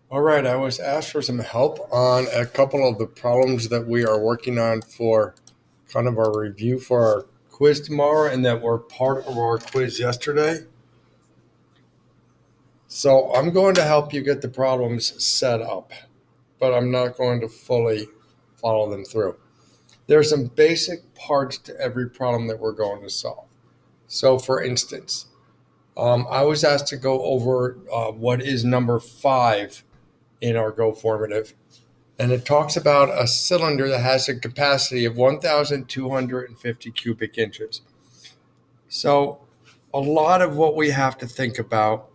All right, I was asked for some help on a couple of the problems that we are working on for kind of our review for our quiz tomorrow and that were part of our quiz yesterday. So I'm going to help you get the problems set up, but I'm not going to fully follow them through. There are some basic parts to every problem that we're going to solve. So, for instance, I was asked to go over what is number five in our Go formative. And it talks about a cylinder that has a capacity of 1,250 cubic inches. So, a lot of what we have to think about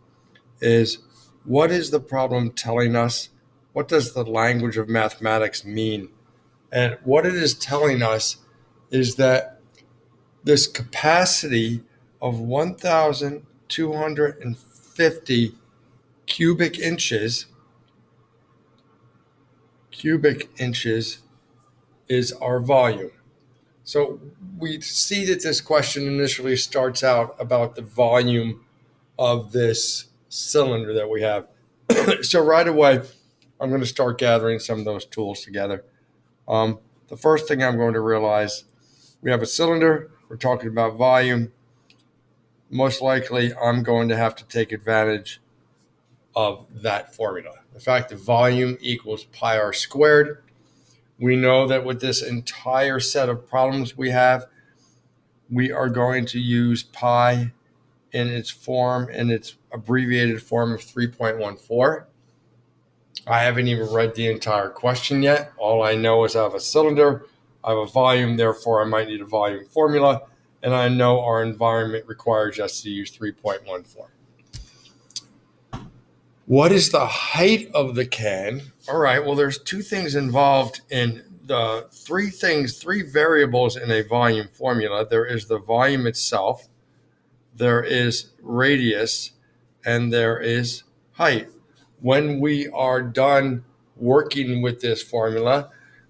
is what is the problem telling us? What does the language of mathematics mean? And what it is telling us is that this capacity of 1,250 cubic inches is our volume. So we see that this question initially starts out about the volume of this cylinder that we have. So right away, I'm going to start gathering some of those tools together. Um, the first thing I'm going to realize, we have a cylinder. We're talking about volume. Most likely, I'm going to have to take advantage of that formula. The fact that volume equals pi r squared. We know that with this entire set of problems we have, we are going to use pi in its abbreviated form of 3.14. I haven't even read the entire question yet. All I know is I have a cylinder, I have a volume, therefore I might need a volume formula, and I know our environment requires us to use 3.14. What is the height of the can? All right, well, there's two things involved in the three variables in a volume formula. There is the volume itself, there is radius, and there is height. When we are done working with this formula,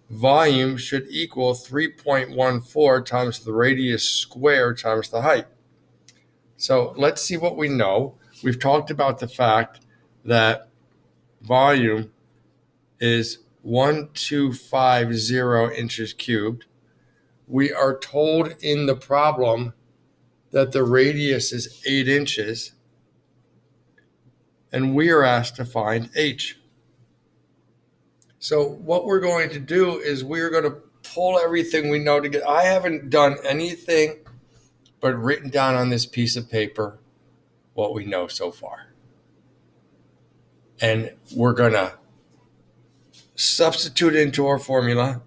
volume should equal 3.14 times the radius squared times the height. So let's see what we know. We've talked about the fact that volume is 1250 inches cubed. We are told in the problem that the radius is 8 inches, and we are asked to find h. So what we're going to do is we're going to pull everything we know together. I haven't done anything but written down on this piece of paper what we know so far. And we're going to substitute into our formula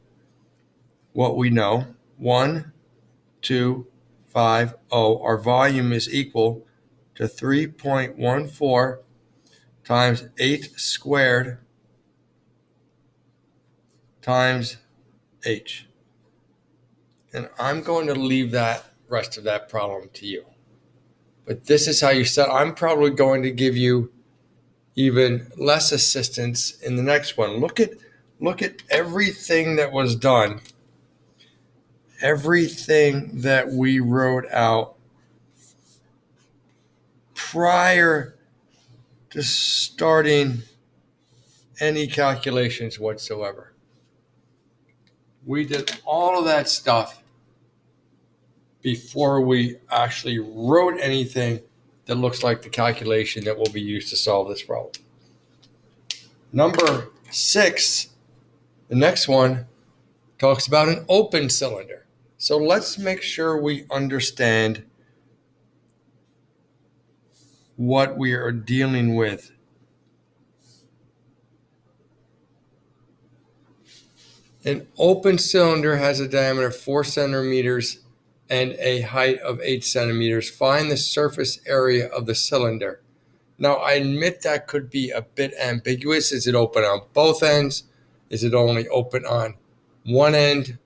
what we know. 1,250. Our volume is equal to 3.14 times 8 squared times h. And I'm going to leave that rest of that problem to you. But this is how you set. I'm probably going to give you even less assistance in the next one. Look at everything that was done, everything that we wrote out prior to starting any calculations whatsoever. We did all of that stuff before we actually wrote anything that looks like the calculation that will be used to solve this problem. Number 6, the next one, talks about an open cylinder. So let's make sure we understand what we are dealing with. An open cylinder has a diameter of 4 centimeters and a height of 8 centimeters. Find the surface area of the cylinder. Now, I admit that could be a bit ambiguous. Is it open on both ends? Is it only open on one end?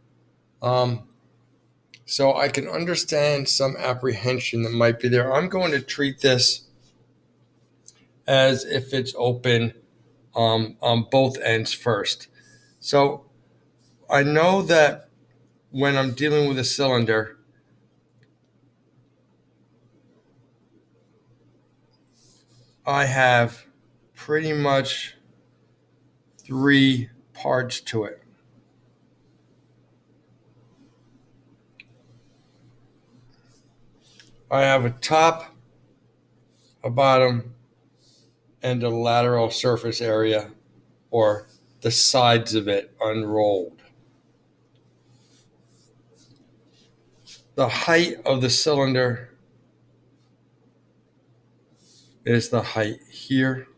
So I can understand some apprehension that might be there. I'm going to treat this as if it's open on both ends first. So I know that when I'm dealing with a cylinder, I have pretty much three parts to it. I have a top, a bottom, and a lateral surface area, or the sides of it unrolled. The height of the cylinder is the height here.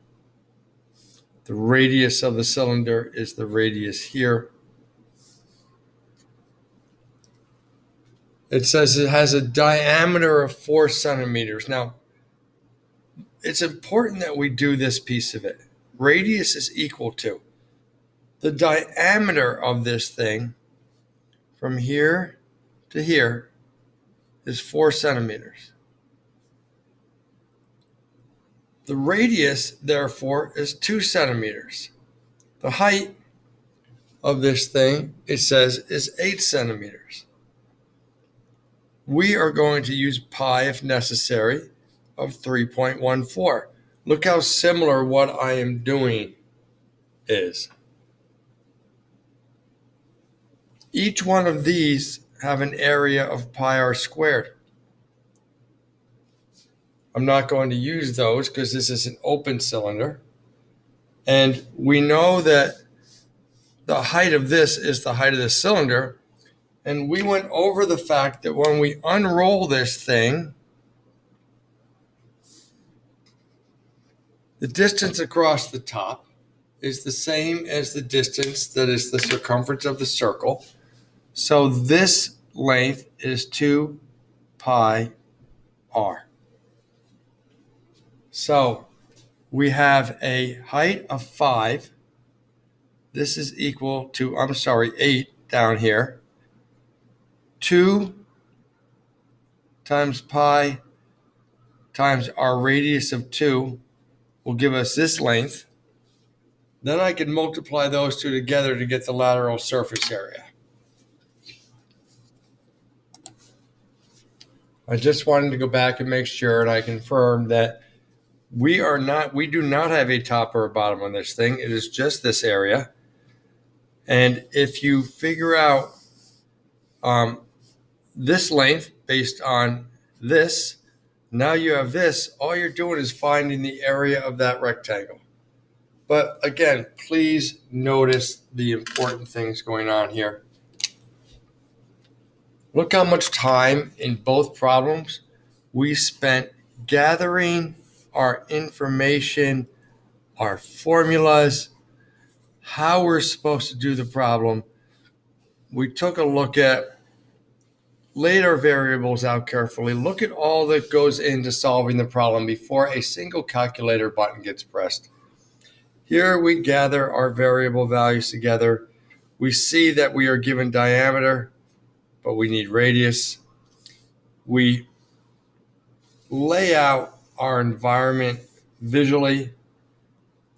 The radius of the cylinder is the radius here. It says it has a diameter of 4 centimeters. Now, it's important that we do this piece of it. Radius is equal to the diameter of this thing from here to here is 4 centimeters. The radius, therefore, is 2 centimeters. The height of this thing, it says, is 8 centimeters. We are going to use pi, if necessary, of 3.14. Look how similar what I am doing is. Each one of these have an area of pi r squared. I'm not going to use those because this is an open cylinder. And we know that the height of this is the height of the cylinder. And we went over the fact that when we unroll this thing, the distance across the top is the same as the distance that is the circumference of the circle. So this length is 2 pi r. So we have a height of 5. This is equal to, 8 down here. 2 times pi times our radius of 2 will give us this length. Then I can multiply those two together to get the lateral surface area. I just wanted to go back and make sure, and I confirm that we do not have a top or a bottom on this thing. It is just this area. And if you figure out this length based on this, now you have this, all you're doing is finding the area of that rectangle. But again, please notice the important things going on here. Look how much time in both problems we spent gathering our information, our formulas, how we're supposed to do the problem. We took a look at, laid our variables out carefully, look at all that goes into solving the problem before a single calculator button gets pressed. Here we gather our variable values together. We see that we are given diameter, but we need radius. We lay out our environment visually,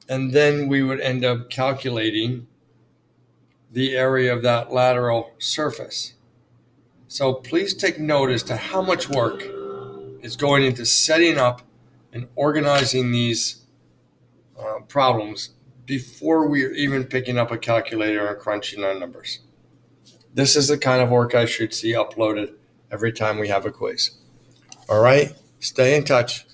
and then we would end up calculating the area of that lateral surface. So please take note as to how much work is going into setting up and organizing these problems before we're even picking up a calculator and crunching on numbers. This is the kind of work I should see uploaded every time we have a quiz. All right, stay in touch.